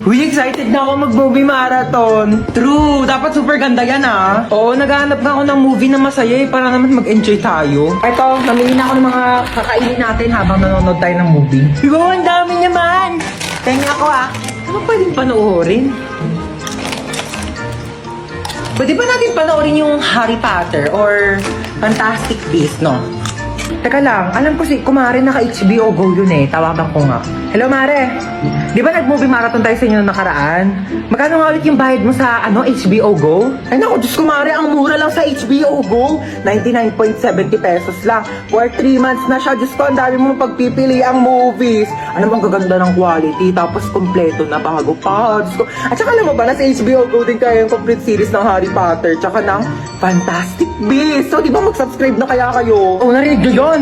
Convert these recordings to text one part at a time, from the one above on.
Uy, excited na ako mag-movie marathon. True, dapat super ganda yan ah. Oo, naghahanap nga ako ng movie na masaya para naman mag-enjoy tayo. Eto, namili na ako ng mga kakainin natin habang nanonood tayo ng movie. Wow, ang dami naman! Kaya ako ah, ano pwedeng panoorin? Pwede ba natin panoorin yung Harry Potter or Fantastic Beasts, no? Teka lang, alam ko si Kumare naka-HBO Go yun eh. Tawagan ko nga. Hello, Mare. Di ba nag-movie marathon tayo sa inyo nakaraan? Magkano nga ulit yung bayad mo sa HBO Go? Ay naku, Diyos Kumare, ang mura lang sa HBO Go. 99.70 pesos lang. For 3 months na siya. Diyos ko, ang dami mong pagpipili ang movies. Ano bang gaganda ng quality? Tapos kompleto na bago pa. Diyos ko. At saka alam mo ba, nasa HBO Go din kaya yung complete series ng Harry Potter. Tsaka ng Fantastic Beasts. So, di ba mag-subscribe na kaya kayo? Oh, narinig nyo yun?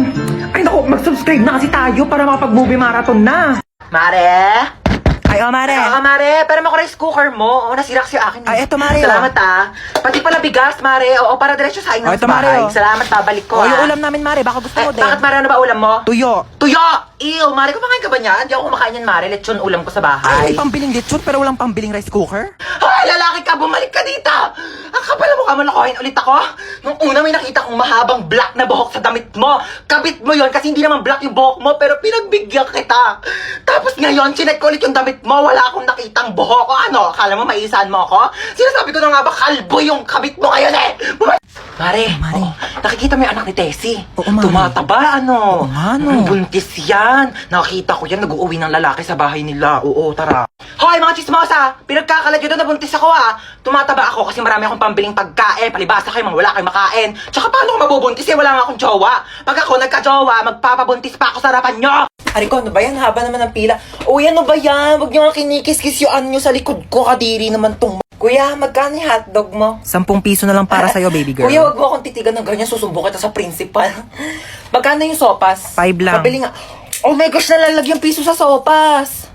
Ay naku, mag-subscribe na kasi tayo para makapag-movie marathon na. Mare? Ay, Mare. Mare, pero mo rice cooker mo. Oo, nasira kasi akin. Ay, eto, Mare. Salamat, Pati pala bigas, Mare. Oo, para diretso sa inyo sa bahay. Salamat, balik ko, yung ulam namin, Mare. Baka gusto mo din. Bakit, Mare? Ano ba ulam mo? Tuyo. Tuyo! Ew, Mare, kumakain ka ba niyan? Hindi ako kumakain yan, Mare. Lechon ulam ko sa bahay. Ay, pambiling lechon pero walang pambiling rice cooker? Hoy, lalaki ka! Bumalik ka dito! Ang kapal mo ka malakohin ulit ako. Nung una may nakita kong mahabang black na buhok sa damit mo. Kabit mo yon kasi hindi naman black yung buhok mo pero pinagbigyan kita. Tapos ngayon, chinek ko ulit yung damit mo. Wala akong nakitang buhok. O ano, akala mo maisahan mo ako? Sinasabi ko na nga ba kalbo yung kabit mo ngayon eh! Mare, nakikita mo yung anak ni Tessie. Oo, Mare. Tumataba, ano? Oo, ano? Buntis yan. Nakita ko yan, nag-uuwi ng lalaki sa bahay nila. Oo, tara. Hoy, mga chismosa! Pinagkakalat nyo doon, nabuntis ako Tumataba ako kasi marami akong pambiling pagkain. Palibasa kayo, mga wala kayong makain. Tsaka paano ako mabubuntis eh, wala nga akong jowa. Pag ako nagka-jowa, magpapabuntis pa ako sa harapan nyo. Ariko, ano ba yan? Haba naman ng pila. Uy, ano ba yan? Huwag nyo nga kinikis-kis yung nyo sa likod ko. Kadiri naman tong... Kuya, magkano yung hotdog mo? 10 piso na lang para sa'yo, baby girl. Kuya, wag mo akong titigan ng ganyan. Susumbo kita sa principal. Magkano yung sopas? 5 lang. Pabili nga. Oh my gosh, nalalagyan piso sa sopas.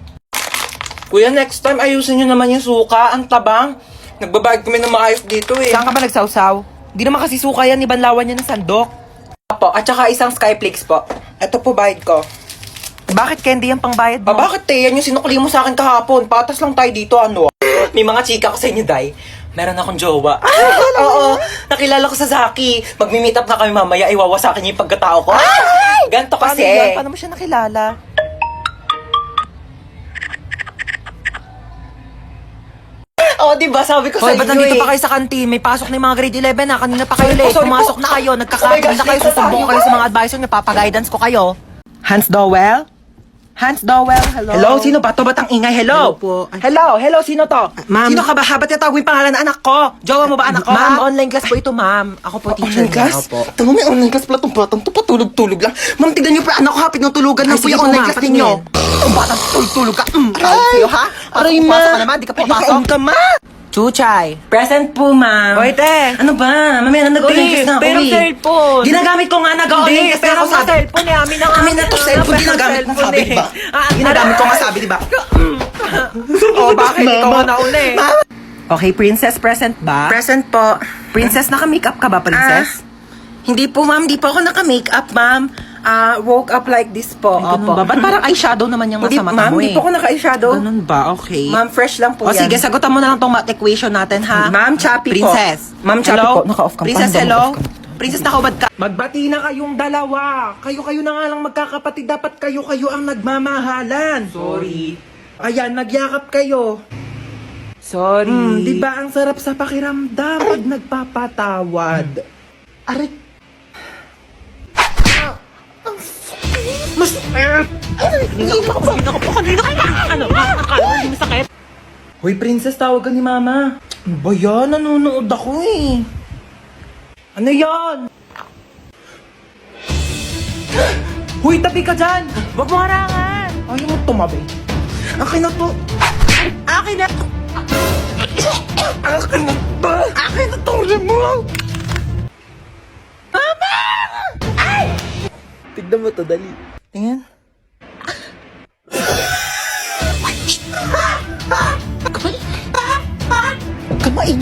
Kuya, next time ayusin nyo naman yung suka. Ang tabang. Nagbabayad kami ng maayos dito eh. Saan ka ba nagsawsaw? Di naman kasi suka yan, ibanlawan yan ng sandok. Po, at saka isang Skyflakes po. Ito po bayad ko. Bakit candy yan pang bayad mo? Bakit yan yung sinukli mo sa akin kahapon? Patas lang tayo dito, ano? May mga chika ko sa inyo, Day. Meron akong jowa. Oo, nakilala ko sa Zaki. Magmi-meet up na kami mamaya, iwawasakin niya yung pagkatao ko. Ganto kasi. Paano mo siya nakilala? Oo, diba? Sabi ko sa Hoy, inyo ba't nandito pa kayo sa kantin? May pasok na yung mga grade 11 na. Kanina pa kayo Sorry po, late. sorry Pumasok po. na kayo. Oh my Nagkakaroon gosh, na kayo. dito Susumbong tayo. kayo sa mga advisor niyo. Papaguidance ko kayo. Hans Dowell? Hans Dowell, hello? Hello, sino ba to? Ba't ang ingay? Hello? Hello po. Hello, sino to? Ma'am. Sino ka ba? Ba't tinatawag yung pangalan ng anak ko? Jowa mo ba anak ko? Ma'am, online class po ito, ma'am. Ako po teacher Online niya. class? Opo. Ito may online class pala itong batang to, patulog-tulog lang. Ma'am, tignan niyo pa, anak ko hapit ng tulugan Ay, na po sige yung po, online ma'am, class patingin. ninyo. Itong batang tulog ka. Aray sa'yo, ha? Aray, ma. Pasok ka naman, di ka papasok. Nakaon ka, ma. Chuchay. Present po, ma'am. Hoy, te. Ano ba? Mamaya na nag-online class na ako pero cellphone. Ginagamit ko nga nag-online class na ako sa cellphone eh. Amin na nga. Amin na to, cellphone. Ginagamit mo, sabi, di ba? Ginagamit ko nga, sabi, di ba? Oh, bakit? Ikaw ang nauna eh. Okay, princess, present ba? Present po. Princess, naka-makeup ka ba, princess? Hindi po, ma'am. Hindi po ako naka-makeup, ma'am. Woke up like this po. Ay, ganun ba? Ba't parang eyeshadow naman yung Hindi, nasa mata ma'am. mo Hindi eh? po ako naka-eyeshadow. Ganun ba? Okay. Ma'am, fresh lang po O yan. sige, sagutan mo na lang tong math equation natin, ha? Ma'am, choppy po. Princess. Ma'am, choppy Hello? po. Naka-off cam. Princess, Paano ba hello? naka-off cam? Princess, nakaubad ka. Magbati na kayong dalawa. Kayo na nga lang magkakapatid. Dapat kayo ang nagmamahalan. Sorry. Ayan, nagyakap kayo. Sorry. Di ba ang sarap sa pakiramdam pag nagpapatawad? Aray. Hoy, princess, tawagan ni mama. Ano ba yan? Nanonood ako eh. Ano yan? Huy, tabi ka dyan! Huwag mo harangan. Ayaw mo tumabi. Akin na to. Akin na to. Akin na to. Akin na to. Mo. Mama! Ay! Tignan mo to, dali. Tingnan. Kamain.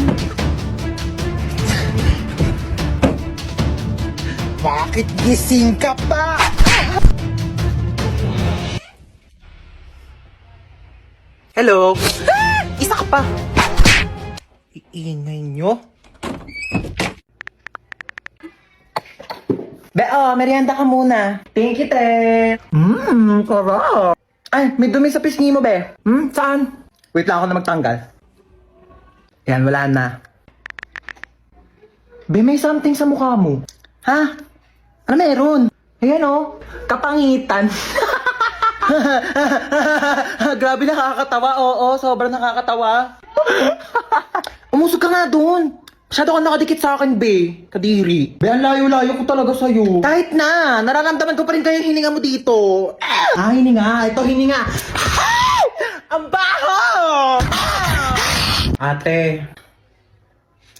Bakit gising ka pa? Hello? Isa ka pa. Iingay nyo. Be, merienda ka muna. Thank you, te. Sarap. Ay, may dumi sa pisngi mo, be. Saan? Wait lang ako na magtanggal. Yan, wala na. Be, may something sa mukha mo. Ha? Ano meron? Ayan, oh. Kapangitan. Grabe, nakakatawa. Oo, sobrang nakakatawa. Umusog ka nga doon. Masyado ka nakadikit sa akin, be. Kadiri. Be, ang layo-layo ko talaga sa'yo. Kahit na, nararamdaman ko pa rin kayo yung hininga mo dito. Hininga. Ito, hininga. Ang baho! Ate.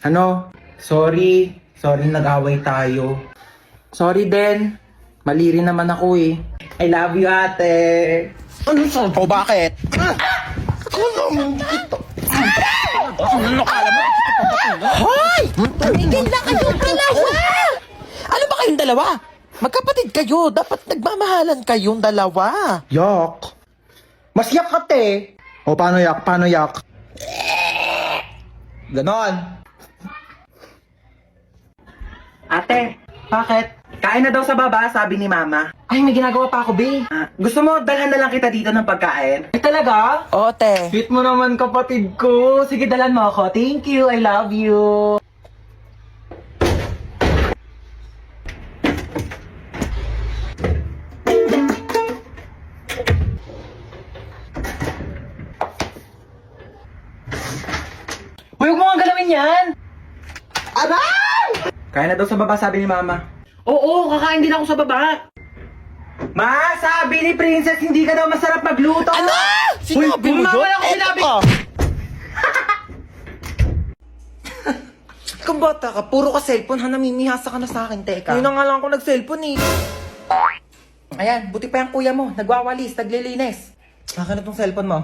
Ano? Sorry. Sorry, nag-away tayo. Sorry din. Mali rin naman ako eh. I love you, ate. Ano sa to? Bakit? Ano kala mo? Hoy! Tumigil na kayong dalawa! Ano ba kayong dalawa? Magkapatid kayo. Dapat nagmamahalan kayong dalawa. Yak. Mas yak ka, te. O, paano yak? Paano yak? Ganon. Ate, bakit? Kain na daw sa baba, sabi ni Mama. Ay, may ginagawa pa ako, be. Gusto mo, dalhan na lang kita dito ng pagkain? Ay, talaga? Oo, te. Sweet mo naman, kapatid ko. Sige, dalhan mo ako. Thank you, I love you. Huwag mo nga galawin yan! Aray! Kaya na daw sa baba, sabi ni Mama. Oo, kakain din ako sa baba. Ma, sabi ni Princess, hindi ka daw masarap magluto. Ano? Sinabi mo wala yun? akong sinabi. Ikaw bata ka, puro ka cellphone ha, namimihasa ka na sa akin, teka. Yun na nga lang ako nag-cellphone eh. Ayan, buti pa yung kuya mo. Nagwawalis, naglilinis. Akin na tong cellphone mo.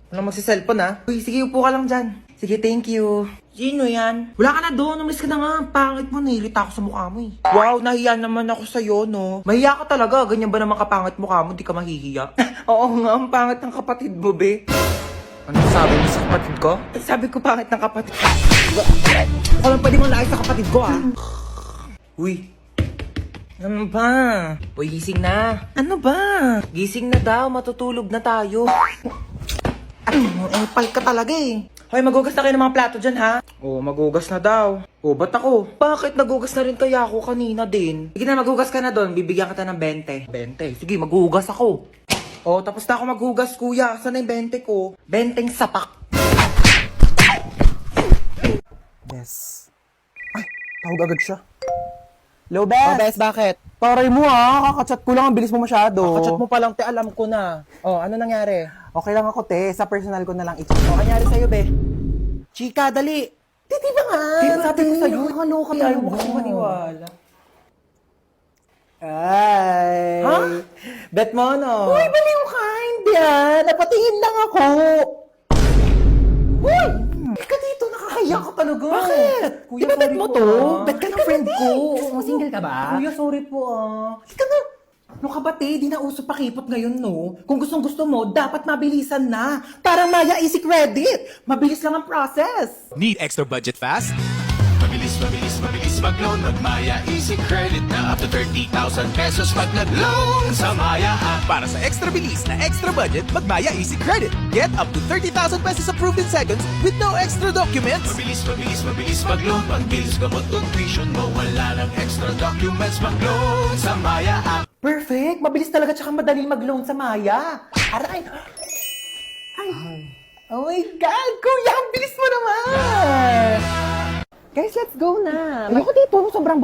Walang magsi-cellphone ha. Uy, sige, upo ka lang dyan. Sige, thank you. Sino yan? Wala ka na doon, umalis ka na nga. Pangit mo, nilita ako sa mukha mo eh. Wow, nahiya naman ako sa'yo, no? Mahiya ka talaga, ganyan ba naman kapangit mukha mo, di ka mahihiya? Oo nga, ang pangit ng kapatid mo, be. Ano sabi mo sa kapatid ko? Sabi ko pangit ng kapatid ko. Ako lang pwede mong laay sa kapatid ko, ha? Uy, Ano ba? uy, gising na. Ano ba? Gising na daw, matutulog na tayo. Pal ka talaga eh. Hoy, magugas na kayo ng mga plato dyan, ha? Oo, magugas na daw. O, ba't ako? Bakit nagugas na rin kaya ako kanina din? Sige na, magugas ka na doon. Bibigyan kita ng 20. 20. Sige, maghugas ako. Oh, tapos na ako maghugas, kuya. Saan na yung 20 ko? 20 sapak. Yes. Ay, tawag agad siya. Hello, Bes. Oh, Bes, bakit? Taray mo, ha? Kakachat ko lang. Ang bilis mo masyado. Kakachat mo pa lang, te, alam ko na. Oh, ano nangyari? Okay lang ako, te. Sa personal ko na lang i-chat. Ano nangyari sa'yo, be? Chika, dali. Di ba nga? Di ba, Sabi ko sa'yo. nakakaloka Ayaw talaga. mo kasi maniwala. Ay. Ha? Bet mo, no? Uy, baliw ka, hindi ah. Napatingin lang ako. Uy! Ika dito, nakakaya ka talaga. Bakit? Kuya, di ba bet sorry mo po, to? ah. Bet ka ng friend ko. Single ka ba? Kuya, sorry po, ah. Ika na. No ka ba, te? Di na uso pakipot ngayon, no? Kung gustong gusto mo, dapat mabilisan na. Para Maya Easy Credit. Mabilis lang ang process. Need extra budget fast? Mabilis, mabilis, mabilis mag-loan. Mag-Maya Easy Credit na up to 30,000 pesos pag nag-loan sa Maya app. Para sa extra bilis na extra budget, mag-Maya Easy Credit. Get up to 30,000 pesos approved in seconds with no extra documents. Mabilis, mabilis, mabilis mag-loan. Pag-bills ka mo tuition mo, wala ng extra documents. Mag-loan sa Maya app. Perfect. Mabilis talaga tsaka madaling mag-loan sa Maya. Aray. Ay. Oh my God, kuya, ang bilis mo naman. Guys, let's go na. Ayoko dito, sobrang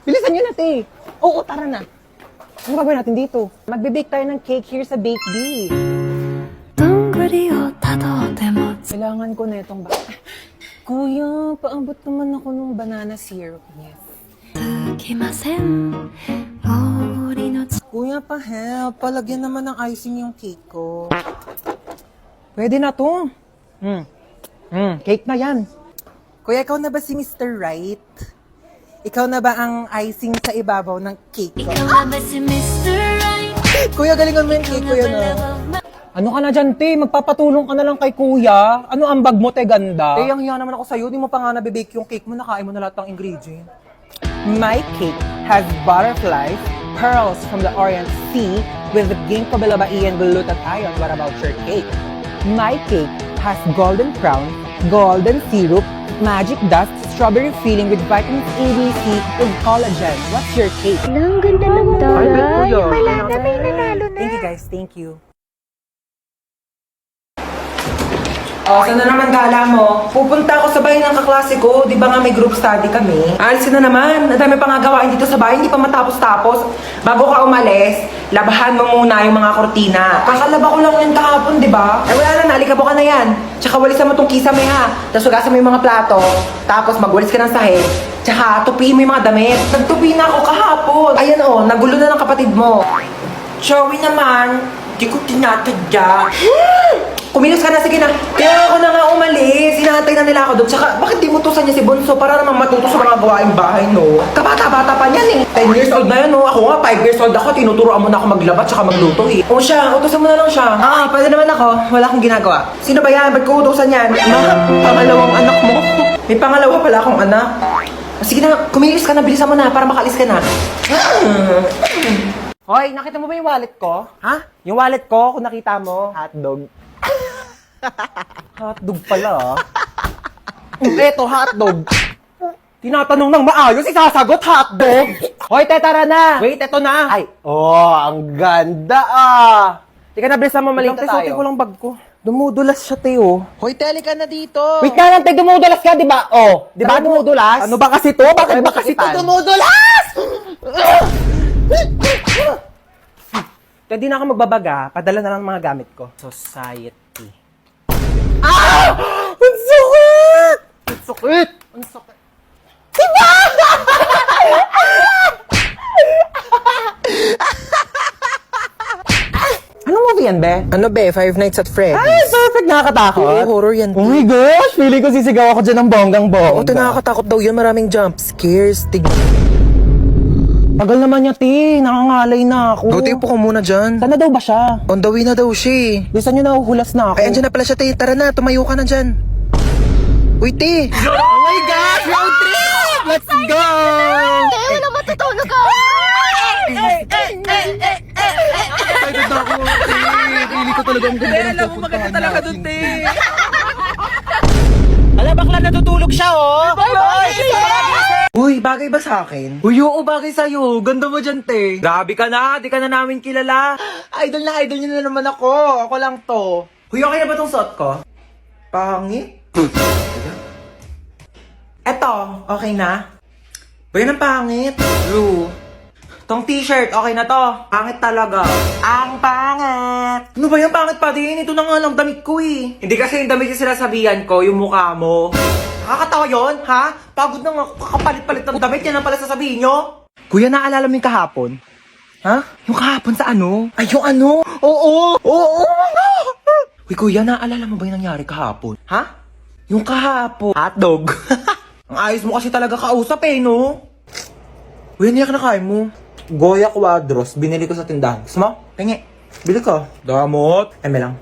Bilisan nyo na, te. Oo, tara na. Ano gagawin natin dito? Magbe-bake tayo ng cake here sa Bake Bee. どんぐりをたどっても Kailangan ko na itong Kuya, paambot naman ako ng banana syrup. Yes. つきません森の Kuya, pa-help. Palagyan naman ng icing yung cake ko. Pwede na to. Cake na yan. Kuya, ikaw na ba si Mr. Right? Ikaw na ba ang icing sa ibabaw ng cake ko? ikaw na ba si Mr. Right? Kuya, galingan mo yung cake ko yun, Love ah. of my Ano ka na dyan, te? Magpapatulong ka na lang kay kuya. Ano ang bag mo, te, ganda? Eh, ang hiya naman ako sa'yo. Di mo pa nga nabibake yung cake mo. Nakain mo na lahat ng ingredient. My cake has butterflies, pearls from the Orient Sea with ginkgo biloba E and glutathione. What about your cake? My cake has golden crown, golden syrup, magic dust, strawberry filling with vitamins A, B, C, with collagen. What's your cake? Ang ganda ng Ay, bet ko yun. Wala na, may nanalo na. Thank you, guys. Thank you. Oh, saan na naman gala mo? Pupunta ako sa bahay ng kaklase ko. Di ba nga may group study kami? Alis ka na naman. Ang dami pa nga gawain dito sa bahay. Hindi pa matapos-tapos. Bago ka umalis, labahan mo muna yung mga kortina. Kakalaba ko lang yan kahapon, di ba? Eh wala na, naalikabo ka na yan. Tsaka walisan mo tong kisame ha. Tapos hugasan mo yung mga plato. Tapos magwalis ka ng sahig. Tsaka tupiin mo yung mga damit. Nagtupi na ako kahapon. Ayan oh, nagulo na ng kapatid mo. Joey naman, di ko tinatadya. Kumilos ka na, sige na. Kaya ako na nga umalis. Hinahantay na nila ako doon. Tsaka, bakit di mo tusan niya si Bonso para naman matuto sa mga gawaing bahay, no? Kabata-bata pa niyan eh. 10 years old na yan, no? Ako nga, 5 years old ako. Tinuturoan mo na ako maglaba tsaka magluto eh. O siya, utusan mo na lang siya. Ah, pwede naman ako. Wala akong ginagawa. Sino ba yan? Ba't ko utusan yan? Pangalawang anak mo. May pangalawa pala akong anak. Sige na, kumilos ka na. Bilisan mo na para makalis ka na. Hoy, nakita mo ba yung wallet ko? Ha? Yung wallet ko, kung nakita mo, hotdog. Hotdog pala, ah. Eto, hotdog. Tinatanong ng maayos, isasagot hotdog. Hoy, te, tara na. Wait, eto na. Ay, ang ganda, ah. Tika na, bilisan mo, malita tayo. Suotin ko lang bag ko. Dumudulas siya, te, oh. Hoy, teli ka na dito. Wait na lang, te, dumudulas ka, di ba? Oh, di ba dumudulas? Ano ba kasi to? Bakit Ay, ba kasi to makitan. dumudulas? Te, di na ako magbabaga. Padala na lang mga gamit ko. Society. Ang sakit! Ang sakit! Ang sakit. Anong movie yan, be? Ano be? Five Nights at Freddy's. Ay, perfect! Nakakatakot. Oo, horror yan. Oh my gosh! Feeling ko sisigaw ako dyan ng bonggang-bongga. Oo, ito nakakatakot daw yun. Maraming jump scares. Tagal naman niya, ti. Nakangalay na ako. Buti po ko muna dyan. Sana daw ba siya? On the way na daw siya eh. Gusto niyo nahuhulas na ako. Ay, andyan na pala siya, te. Tara na, tumayo ka na dyan. Uy, te. Oh my gosh! Road trip! Let's go! Eh, wala matutulog ka. Excited na ako, te. Pili ko talaga ang ganda ng Alam mo, maganda talaga dun, te. Ala, bakla natutulog siya, oh! Uy, bagay ba sa akin? Uy, oo, bagay sa'yo. Ganda mo dyan, te. Grabe ka na, di ka na namin kilala. Idol niyo na naman ako. Ako lang to. Uy, okay na ba tong suot ko? Pangit. Eto, okay na? Uy, ang pangit. Blue. Tong t-shirt, okay na to. Pangit talaga. Ang pangit. Ano ba yung pangit pa din? Ito na nga lang damit ko eh. Hindi kasi yung damit yung sinasabihan ko, yung mukha mo. Nakakatawa yun, ha? Pagod na nga, kakapalit-palit ng damit, yan ang pala sasabihin nyo. Kuya, naalala mo yung kahapon? Ha? Yung kahapon sa ano? Ay, yung ano? Oo! Oo! Uy, kuya, naalala mo ba yung nangyari kahapon? Ha? Yung kahapon. Hotdog. Ang ayos mo kasi talaga kausap eh, no? Uy, ano yung kinakain mo? Goya Quadros, binili ko sa tindahan. Gusto mo? Tingi. Bili ko. Damot. Eme lang.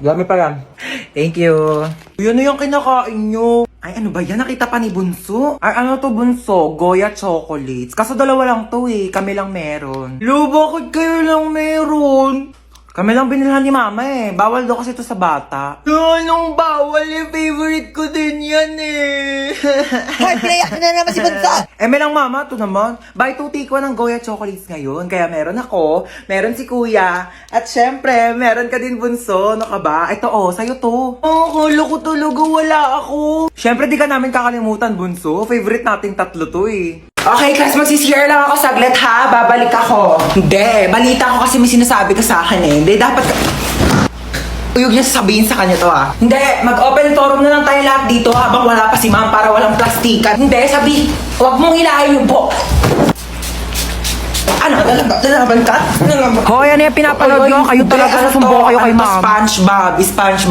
Dami pa yan. Thank you. Uy, ano yung kinakain nyo? Ay, ano ba yan? Nakita pa ni Bunso? Ay, ano to, Bunso? Goya chocolates. Kaso dalawa lang to eh. Kami lang meron. Lo, bakit kayo lang meron? Kami lang binilhan ni Mama eh. Bawal daw kasi ito sa bata. Anong bawal eh? Favorite ko din yan eh. Hoy, pinayak na naman si Bunso! May lang Mama, ito naman. Buy 2 take 1 ng Goya chocolates ngayon. Kaya meron ako, meron si Kuya, at syempre, meron ka din Bunso. Ano ka ba? Ito oh, sa'yo to. Oh, kala ko talaga wala ako. Syempre, di ka namin kakalimutan, Bunso. Favorite nating tatlo to eh. Okay, class, magsisishare lang ako saglit ha. Babalik ako. Hindi, balita ko kasi may sinasabi ka sa akin eh. Hindi, dapat ka... Uyog niya sasabihin sa kanya to ah. Hindi, mag-open forum na lang tayo lahat dito habang wala pa si ma'am para walang plastikan. Hindi, sabi, huwag mong hilahin yung po. Ano, lalaban ka? Hoy, ano yung pinapanood nyo? Kayo talaga, susumbong kayo kay ma'am. SpongeBob.